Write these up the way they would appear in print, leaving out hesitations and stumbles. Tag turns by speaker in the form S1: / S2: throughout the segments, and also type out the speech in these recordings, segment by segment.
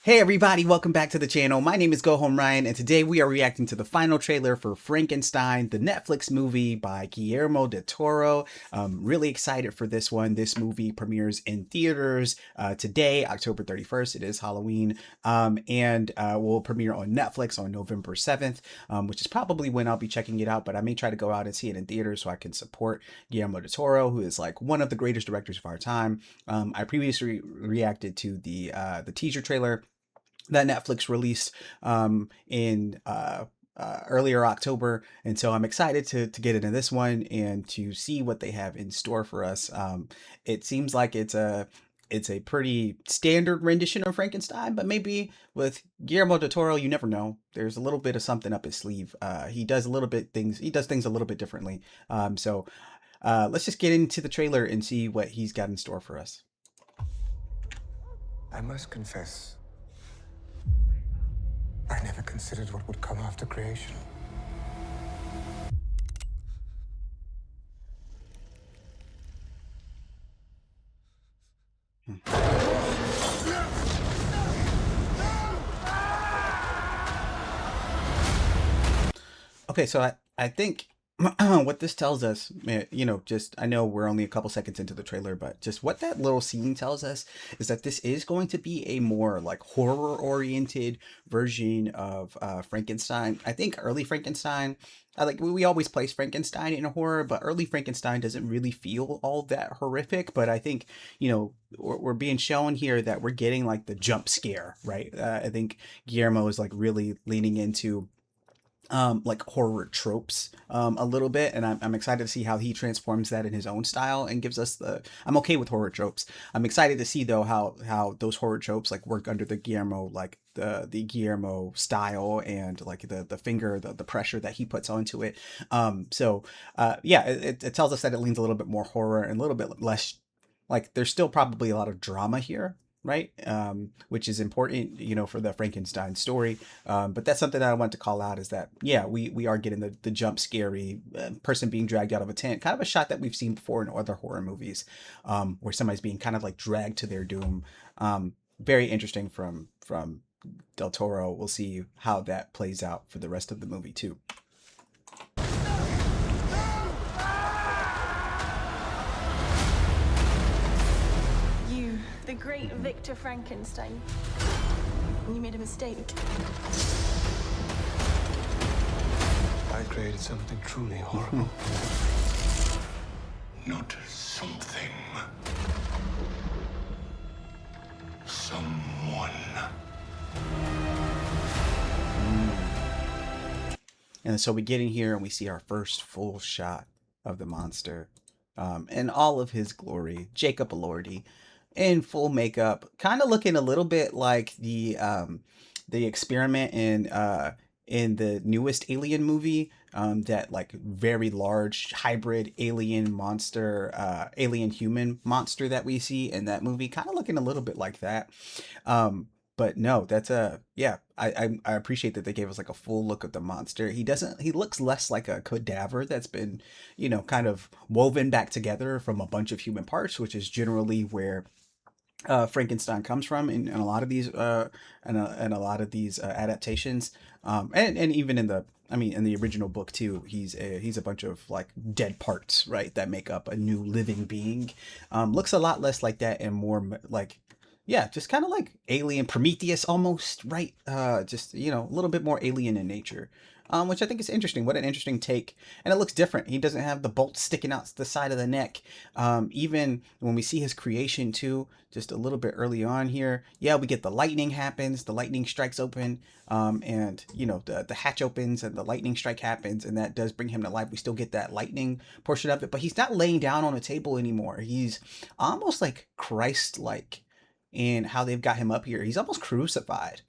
S1: Hey everybody, welcome back to the channel. My name is Go Home Ryan, and today we are reacting to the final trailer for Frankenstein, the Netflix movie by Guillermo del Toro. Really excited for this one. This movie premieres in theaters today, October 31st. It is Halloween, and will premiere on Netflix on November 7th, which is probably when I'll be checking it out, but I may try to go out and see it in theaters so I can support Guillermo del Toro, who is like one of the greatest directors of our time. I previously reacted to the teaser trailer that Netflix released in earlier October, and so I'm excited to get into this one and to see what they have in store for us. It seems like it's a pretty standard rendition of Frankenstein, but maybe with Guillermo del Toro, you never know. There's a little bit of something up his sleeve. He does a little bit things. He does things a little bit differently. So let's just get into the trailer and see what he's got in store for us.
S2: I must confess, I never considered what would come after creation.
S1: Okay, so I think what this tells us, just I know we're only a couple seconds into the trailer, but just what that little scene tells us is that this is going to be a more like horror oriented version of Frankenstein. I think early Frankenstein, like we always place Frankenstein in horror, but early Frankenstein doesn't really feel all that horrific. But I think, we're being shown here that we're getting like the jump scare, right? I think Guillermo is like really leaning into like horror tropes a little bit, and I'm excited to see how he transforms that in his own style and gives us the. I'm okay with horror tropes. I'm excited to see though how those horror tropes like work under the Guillermo, like the Guillermo style, and like the pressure that he puts onto it. Yeah, it tells us that it leans a little bit more horror and a little bit less, like there's still probably a lot of drama here, right? Which is important, for the Frankenstein story. But that's something that I want to call out, is that, yeah, we are getting the jump scary person being dragged out of a tent, kind of a shot that we've seen before in other horror movies, where somebody's being kind of like dragged to their doom. Very interesting from Del Toro. We'll see how that plays out for the rest of the movie too.
S3: You, the great Victor Frankenstein. You made a mistake.
S2: I created something truly horrible.
S4: Not something. Someone.
S1: And so we get in here and we see our first full shot of the monster, in all of his glory. Jacob Elordi in full makeup, kind of looking a little bit like the experiment in the newest Alien movie, that like very large hybrid alien monster, alien human monster that we see in that movie, kind of looking a little bit like that. But no, that's yeah, I appreciate that they gave us like a full look of the monster. He looks less like a cadaver that's been, kind of woven back together from a bunch of human parts, which is generally where Frankenstein comes from in a lot of these adaptations, and even in the original book too. He's a bunch of like dead parts, right, that make up a new living being. Looks a lot less like that and more like, yeah, just kind of like Alien Prometheus almost, right? Just, a little bit more alien in nature. Which I think is interesting. What an interesting take. And it looks different. He doesn't have the bolts sticking out the side of the neck. Even when we see his creation too, just a little bit early on here, yeah, we get the lightning happens, the lightning strikes open, and the hatch opens and the lightning strike happens, and that does bring him to life. We still get that lightning portion of it, but he's not laying down on a table anymore. He's almost like Christ-like in how they've got him up here. He's almost crucified,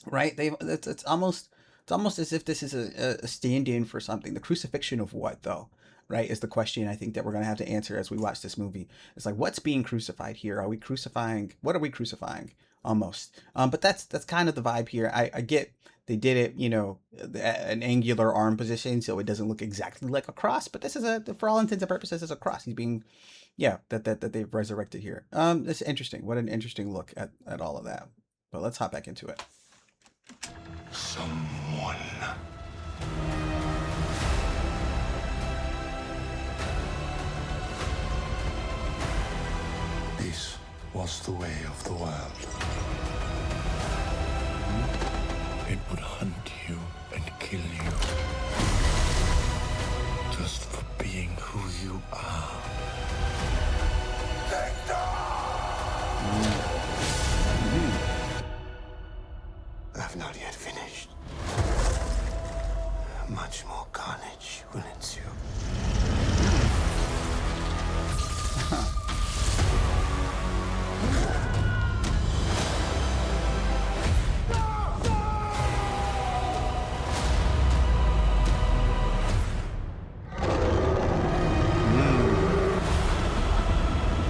S1: right? It's almost as if this is a stand-in for something. The crucifixion of what, though? Right, is the question I think that we're going to have to answer as we watch this movie. It's like, what's being crucified here? Are we crucifying? What are we crucifying? Almost. But that's kind of the vibe here. I get they did it, an angular arm position, so it doesn't look exactly like a cross. But this is for all intents and purposes, is a cross. He's being, yeah, that they've resurrected here. It's interesting. What an interesting look at all of that. But let's hop back into it.
S2: Someone. This was the way of the world. It would hunt you and kill you. Just for being who you are. I've not yet finished. Much more carnage will ensue.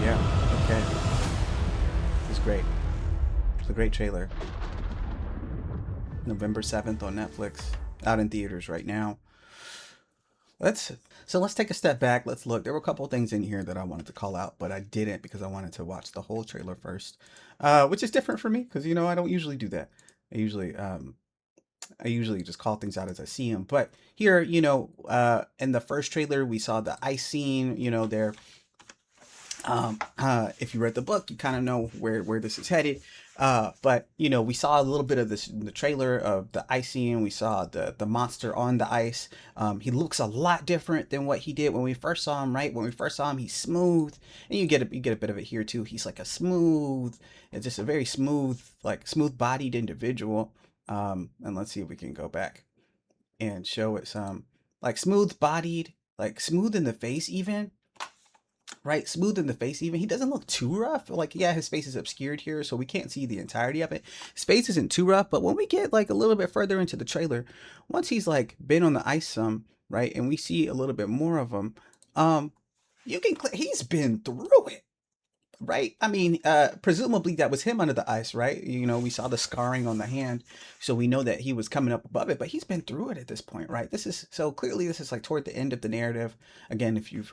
S1: Yeah, okay. This is great. It's a great trailer. November 7th on Netflix. Out in theaters right now. Let's take a step back. Let's look. There were a couple of things in here that I wanted to call out, but I didn't because I wanted to watch the whole trailer first, which is different for me because I don't usually do that. I usually just call things out as I see them. But here, in the first trailer, we saw the ice scene. There. If you read the book, you kind of know where this is headed. But we saw a little bit of this in the trailer of the ice scene. We saw the monster on the ice. He looks a lot different than what he did when we first saw him, right? When we first saw him, he's smooth, and you get a bit of it here too. He's like it's just a very smooth bodied individual. And let's see if we can go back and show it some smooth bodied, smooth in the face even. Right, smooth in the face even. He doesn't look too rough. Yeah, his face is obscured here, so we can't see the entirety of it. His face isn't too rough, but when we get a little bit further into the trailer, once he's been on the ice some, right, and we see a little bit more of him, he's been through it, right? I mean, presumably that was him under the ice, right? We saw the scarring on the hand, so we know that he was coming up above it, but he's been through it at this point, right? This is toward the end of the narrative. Again, if you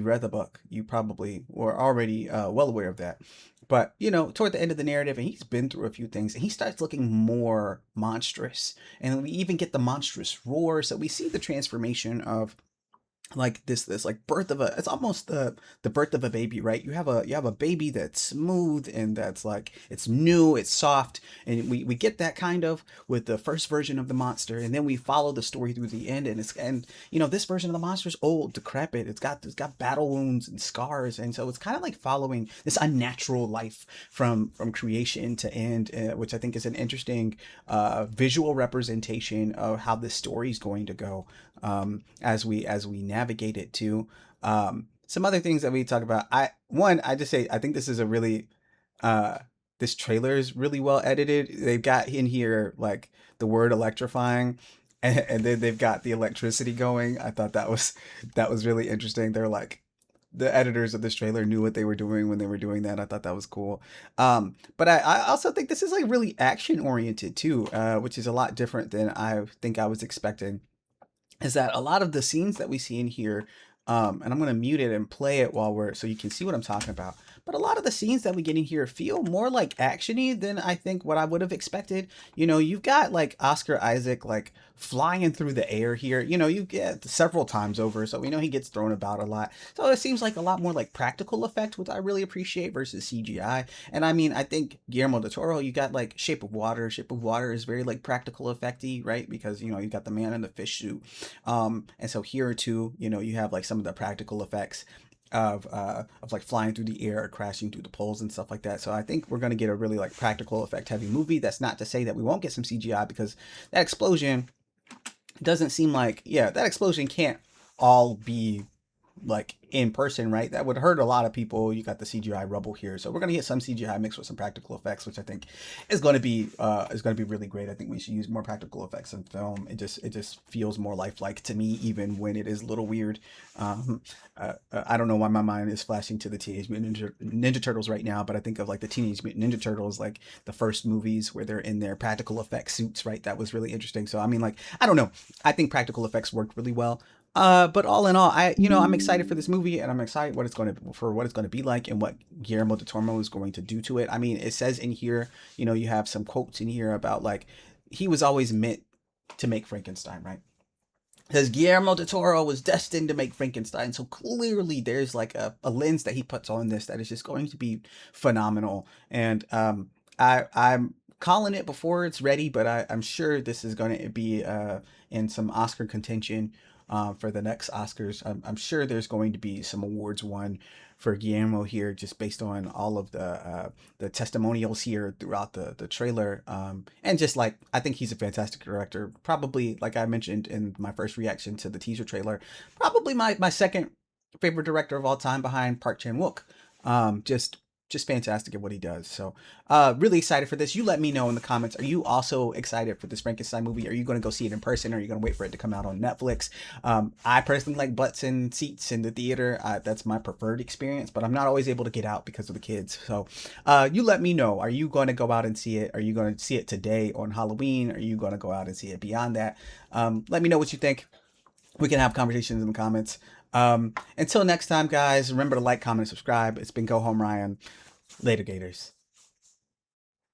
S1: read the book, you probably were already well aware of that. But, toward the end of the narrative, and he's been through a few things, and he starts looking more monstrous. And we even get the monstrous roar. So we see the transformation of this birth of it's almost the birth of a baby, right? You have a baby that's smooth and that's it's new, it's soft, and we get that kind of with the first version of the monster, and then we follow the story through the end, and this version of the monster is old, decrepit, it's got battle wounds and scars, and so it's kind of following this unnatural life from creation to end, which I think is an interesting visual representation of how this story is going to go as we navigate it too. Some other things that we talk about. I just say I think this is a really this trailer is really well edited. They've got in here the word electrifying, and then they've got the electricity going. I thought that was really interesting. They're the editors of this trailer knew what they were doing when they were doing that. I thought that was cool. But I also think this is really action oriented too, which is a lot different than I think I was expecting. Is that a lot of the scenes that we see in here, and I'm going to mute it and play it so you can see what I'm talking about. But a lot of the scenes that we get in here feel more action-y than I think what I would have expected. You've got Oscar Isaac flying through the air here. You get several times over, so we know he gets thrown about a lot. So it seems a lot more practical effect, which I really appreciate, versus CGI. And I mean, I think Guillermo del Toro, you got Shape of Water. Shape of Water is very practical effecty, right? Because you got the man in the fish suit. And so here too, you have some of the practical effects of flying through the air, crashing through the poles and stuff like that. So I think we're going to get a really practical effect heavy movie. That's not to say that we won't get some CGI, because that explosion doesn't seem that explosion can't all be in person, right? That would hurt a lot of people. You got the CGI rubble here, so we're gonna get some CGI mixed with some practical effects, which I think is going to be really great. I think we should use more practical effects in film. It just feels more lifelike to me, even when it is a little weird. I don't know why my mind is flashing to the Teenage Mutant Ninja Turtles right now, but I think of the Teenage Mutant Ninja Turtles, the first movies where they're in their practical effects suits, right? That was really interesting. So I mean, I don't know. I think practical effects worked really well. But all in all, I'm excited for this movie, and I'm excited what it's going to be like, and what Guillermo del Toro is going to do to it. I mean, it says in here, you have some quotes in here about like he was always meant to make Frankenstein, right? Because Guillermo del Toro was destined to make Frankenstein, so clearly there's like a lens that he puts on this that is just going to be phenomenal. And I'm calling it before it's ready, but I'm sure this is going to be in some Oscar contention for the next Oscars. I'm sure there's going to be some awards won for Guillermo here, just based on all of the testimonials here throughout the trailer. And just like, I think he's a fantastic director. Probably, like I mentioned in my first reaction to the teaser trailer, probably my second favorite director of all time behind Park Chan-wook. Just fantastic at what he does. So really excited for this. You let me know in the comments. Are you also excited for this Frankenstein movie? Are you going to go see it in person, or are you going to wait for it to come out on Netflix? I personally like butts and seats in the theater. That's my preferred experience, but I'm not always able to get out because of the kids. So you let me know. Are you going to go out and see it? Are you going to see it today on Halloween? Are you going to go out and see it beyond that? Let me know what you think. We can have conversations in the comments. Until next time, guys, remember to like, comment, and subscribe. It's been Go Home Ryan. Later, Gators.